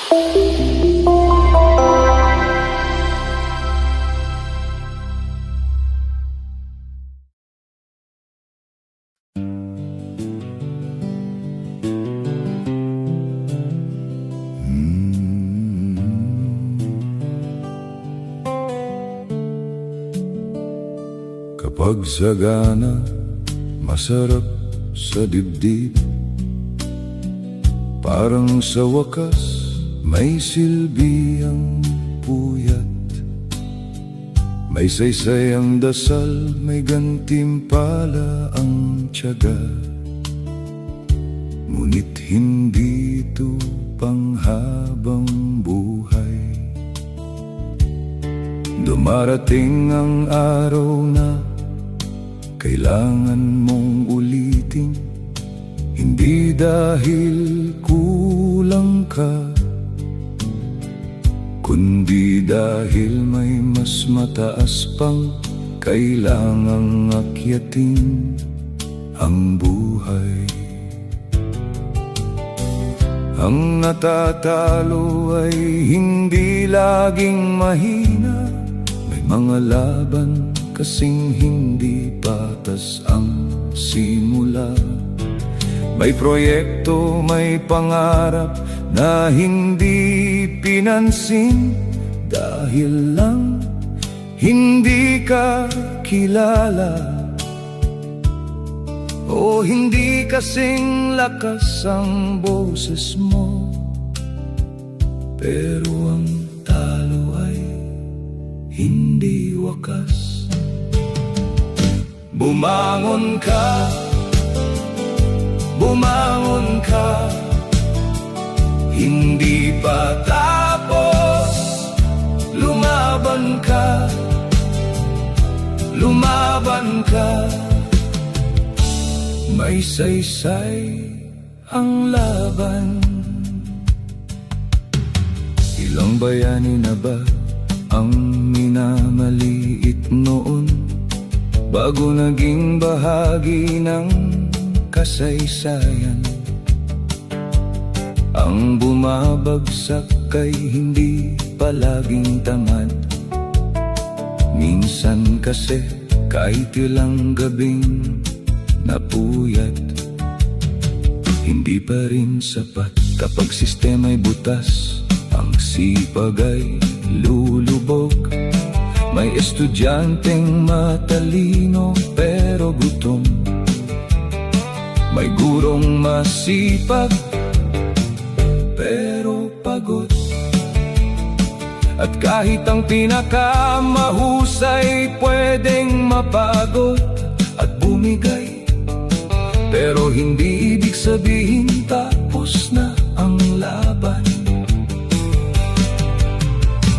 Kapag sagana, masarap sa dibdib. Parang sa wakas, may silbi ang puyat. May saysay ang dasal, may gantimpala ang tiyaga. Ngunit hindi ito panghabang buhay. Dumarating ang araw na kailangan mong ulitin, hindi dahil kulang ka, kundi dahil may mas mataas pang kailangang akyatin ang buhay. Ang natatalo ay hindi laging mahina, may mga laban kasing hindi patas ang simula. May proyekto, may pangarap na hindi pinansin dahil lang hindi ka kilala. O hindi kasing lakas ang boses mo, pero ang talo ay hindi wakas. Bumangon ka, bumangon ka, hindi pa tapos. Lumaban ka, lumaban ka. May saysay ang laban. Ilang bayani na ba ang minamaliit noon, bago naging bahagi ng kasaysayan? Ang bumabagsak ay hindi palaging tamad. Minsan kasi kahit ilang gabing napuyat, hindi pa rin sapat. Kapag sistema'y butas, ang sipag ay lulubog. May estudyanteng matalino pero gutom, may gurong masipag pero pagod. At kahit ang pinakamahusay pwedeng mapagod at bumigay, pero hindi ibig sabihin tapos na ang laban.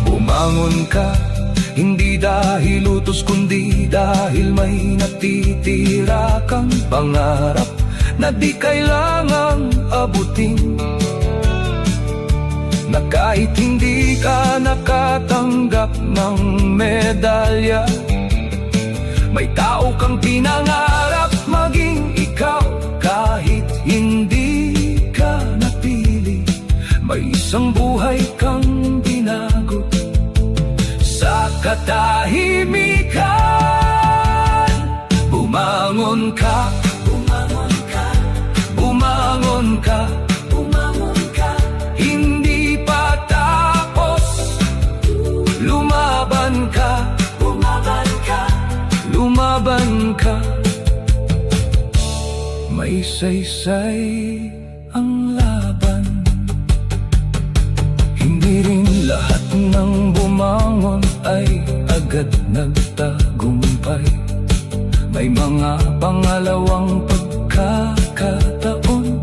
Bumangon ka, hindi dahil utos kundi dahil may natitira kang pangarap na di kailangang abutin. Na kahit hindi ka nakatanggap ng medalya, may tao kang pinangarap maging ikaw. Kahit hindi ka napili, may isang buhay kang binago sa katahimikan. Bumangon ka, bumangon ka, bumangon ka, bumangon ka. Hindi pa tapos. Lumaban ka, lumaban ka, lumaban ka. May saysay ang laban. Hindi rin lahat ng bumangon ay agad nagtagumpay. May mga pangalawang pagkakataon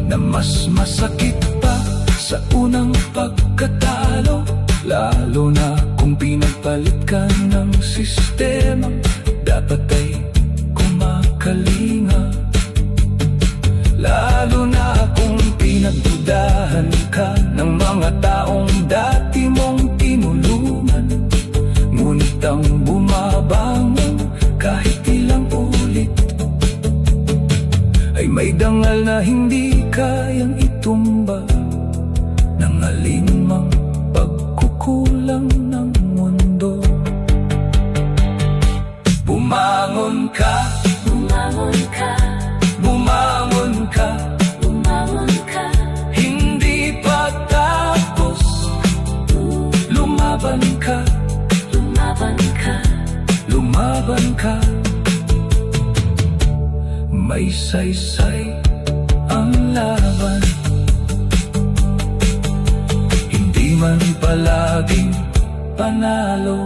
na mas masakit pa sa unang pagkatalo. Lalo na kung pinagpalit ka ng sistema, dapat ay kumakalinga. Lalo na kung pinagdudahan ka ng mga taong dati mong tinulungan. Ngunit ang bumabangon kahit ilang ulit ay may dangal na hindi kayang itumba. May saysay ang laban, hindi man palaging panalo.